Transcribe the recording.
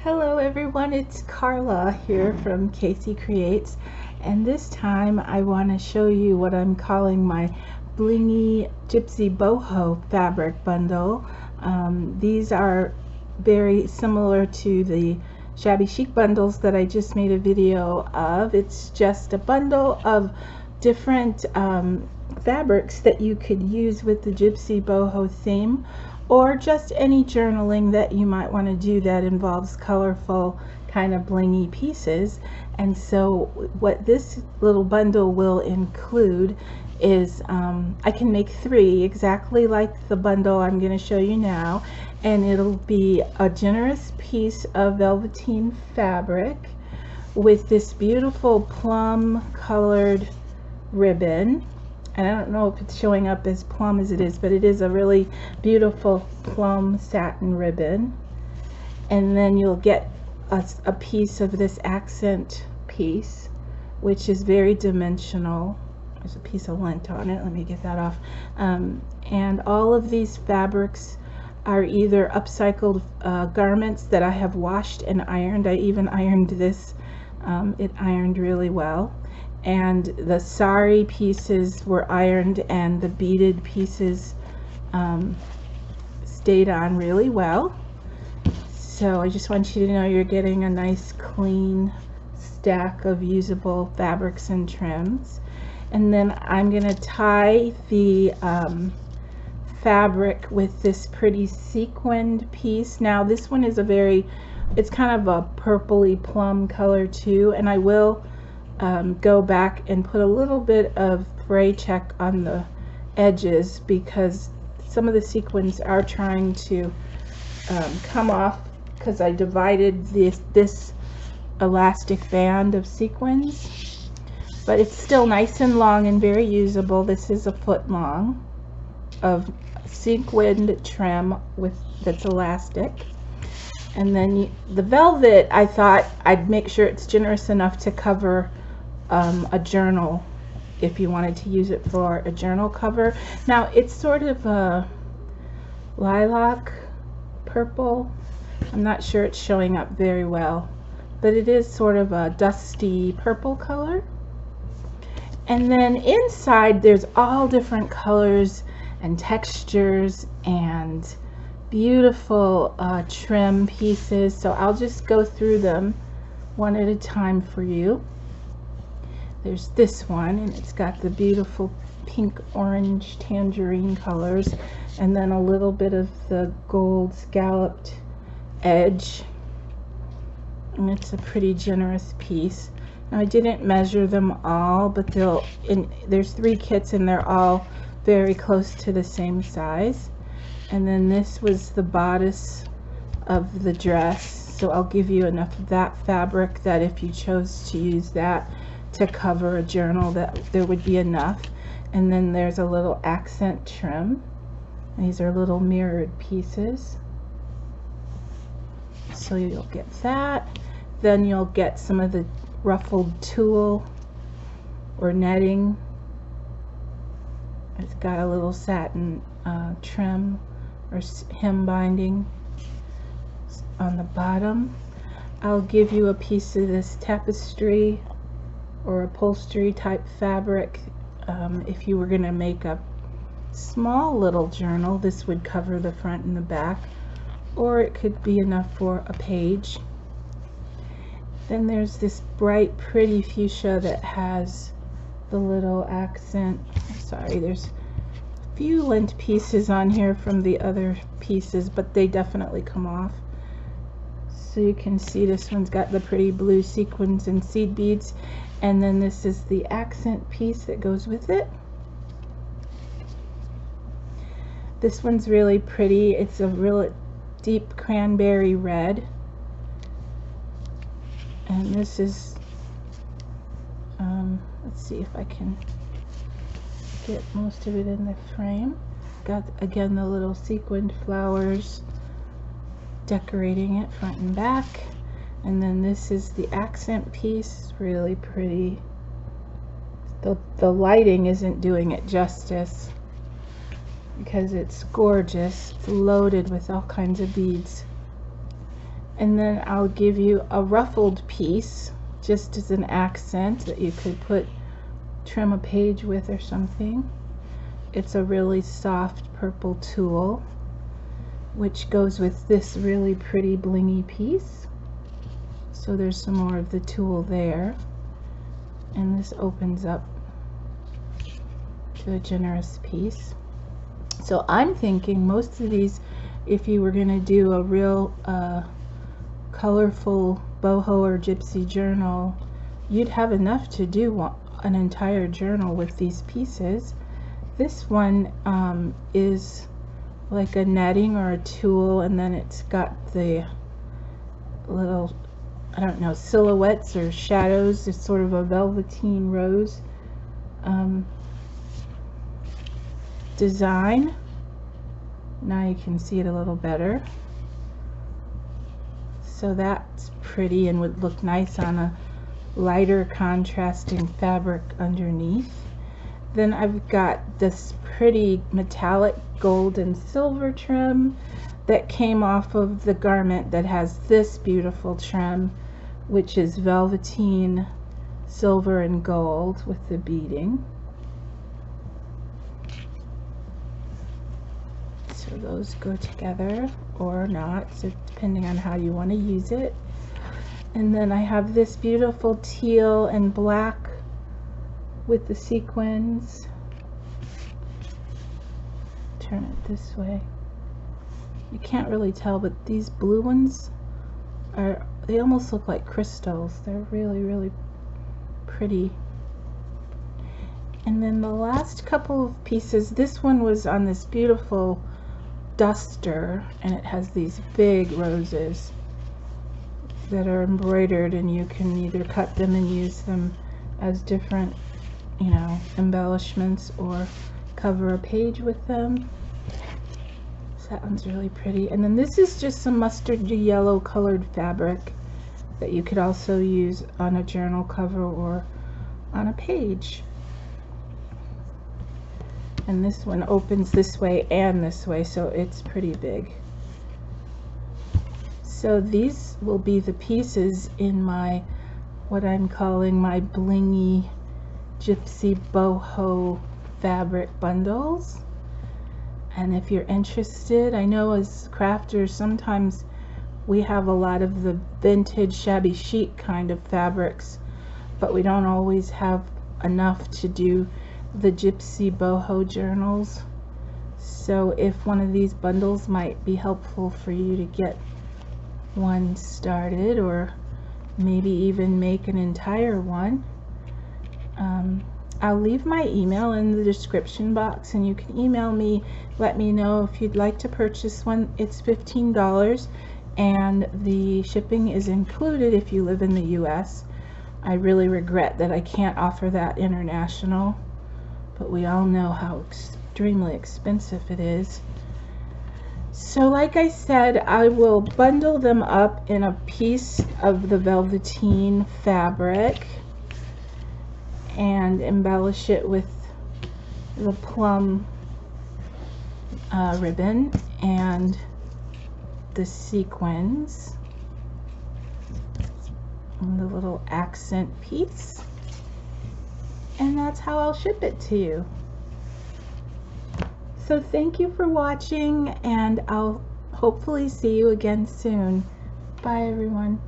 Hello everyone, it's Carla here from KC Creates, and this time I want to show you what I'm calling my Blingy Gypsy BoHo fabric bundle. These are very similar to the shabby chic bundles that I just made a video of. It's just a bundle of different fabrics that you could use with the Gypsy BoHo theme, or just any journaling that you might want to do that involves colorful kind of blingy pieces. And so what this little bundle will include is I can make 3 exactly like the bundle I'm going to show you now, and it'll be a generous piece of velveteen fabric with this beautiful plum colored ribbon. And I don't know if it's showing up as plum as it is, but it is a really beautiful plum satin ribbon. And then you'll get a piece of this accent piece, which is very dimensional. There's a piece of lint on it. Let me get that off. And all of these fabrics are either upcycled garments that I have washed and ironed. I even ironed this. It ironed really well. And the sari pieces were ironed, and the beaded pieces stayed on really well. So I just want you to know you're getting a nice clean stack of usable fabrics and trims. And then I'm going to tie the fabric with this pretty sequined piece. Now this one is it's kind of a purpley plum color too, and I will go back and put a little bit of fray check on the edges because some of the sequins are trying to come off, because I divided this elastic band of sequins, but it's still nice and long and very usable. This is a foot long of sequined trim that's elastic. And then the velvet, I thought I'd make sure it's generous enough to cover a journal if you wanted to use it for a journal cover. Now it's sort of a lilac purple. I'm not sure it's showing up very well, but it is sort of a dusty purple color. And then inside there's all different colors and textures and beautiful trim pieces, so I'll just go through them one at a time for you. There's this one, and it's got the beautiful pink, orange, tangerine colors, and then a little bit of the gold scalloped edge, and it's a pretty generous piece. Now I didn't measure them all, but there's 3 kits and they're all very close to the same size. And then this was the bodice of the dress, so I'll give you enough of that fabric that if you chose to use that to cover a journal, that there would be enough. And then there's a little accent trim. These are little mirrored pieces, so you'll get that. Then you'll get some of the ruffled tulle or netting. It's got a little satin trim or hem binding on the bottom. I'll give you a piece of this tapestry or upholstery type fabric. If you were going to make a small little journal, this would cover the front and the back, or it could be enough for a page. Then there's this bright pretty fuchsia that has the little accent. Sorry, there's a few lint pieces on here from the other pieces, but they definitely come off. So you can see this one's got the pretty blue sequins and seed beads, and then this is the accent piece that goes with it. This one's really pretty. It's a real deep cranberry red, and this is let's see if I can get most of it in the frame. Got again the little sequined flowers decorating it front and back. And then this is the accent piece, really pretty. The lighting isn't doing it justice because it's gorgeous. It's loaded with all kinds of beads. And then I'll give you a ruffled piece just as an accent that you could trim a page with or something. It's a really soft purple tulle, which goes with this really pretty blingy piece. So there's some more of the tulle there, and this opens up to a generous piece. So I'm thinking most of these, if you were going to do a real colorful boho or gypsy journal, you'd have enough to do an entire journal with these pieces. This one is like a netting or a tulle, and then it's got the little, I don't know, silhouettes or shadows. It's sort of a velveteen rose design. Now you can see it a little better. So that's pretty and would look nice on a lighter contrasting fabric underneath. Then I've got this pretty metallic gold and silver trim that came off of the garment that has this beautiful trim, which is velveteen, silver, and gold with the beading. So those go together or not, so depending on how you want to use it. And then I have this beautiful teal and black with the sequins. Turn it this way. You can't really tell, but these blue ones they almost look like crystals. They're really, really pretty. And then the last couple of pieces, this one was on this beautiful duster, and it has these big roses that are embroidered, and you can either cut them and use them as different, you know, embellishments or cover a page with them. So that one's really pretty. And then this is just some mustard yellow colored fabric that you could also use on a journal cover or on a page. And this one opens this way and this way, so it's pretty big. So these will be the pieces in my, what I'm calling my Blingy Gypsy BoHo fabric bundles. And if you're interested, I know as crafters sometimes we have a lot of the vintage shabby chic kind of fabrics, but we don't always have enough to do the Gypsy BoHo journals. So if one of these bundles might be helpful for you to get one started, or maybe even make an entire one, I'll leave my email in the description box, and you can email me, let me know if you'd like to purchase one. It's $15 and the shipping is included if you live in the US. I really regret that I can't offer that international, but we all know how extremely expensive it is. So like I said, I will bundle them up in a piece of the velveteen fabric and embellish it with the plum ribbon and the sequins and the little accent piece. And that's how I'll ship it to you. So thank you for watching, and I'll hopefully see you again soon. Bye everyone.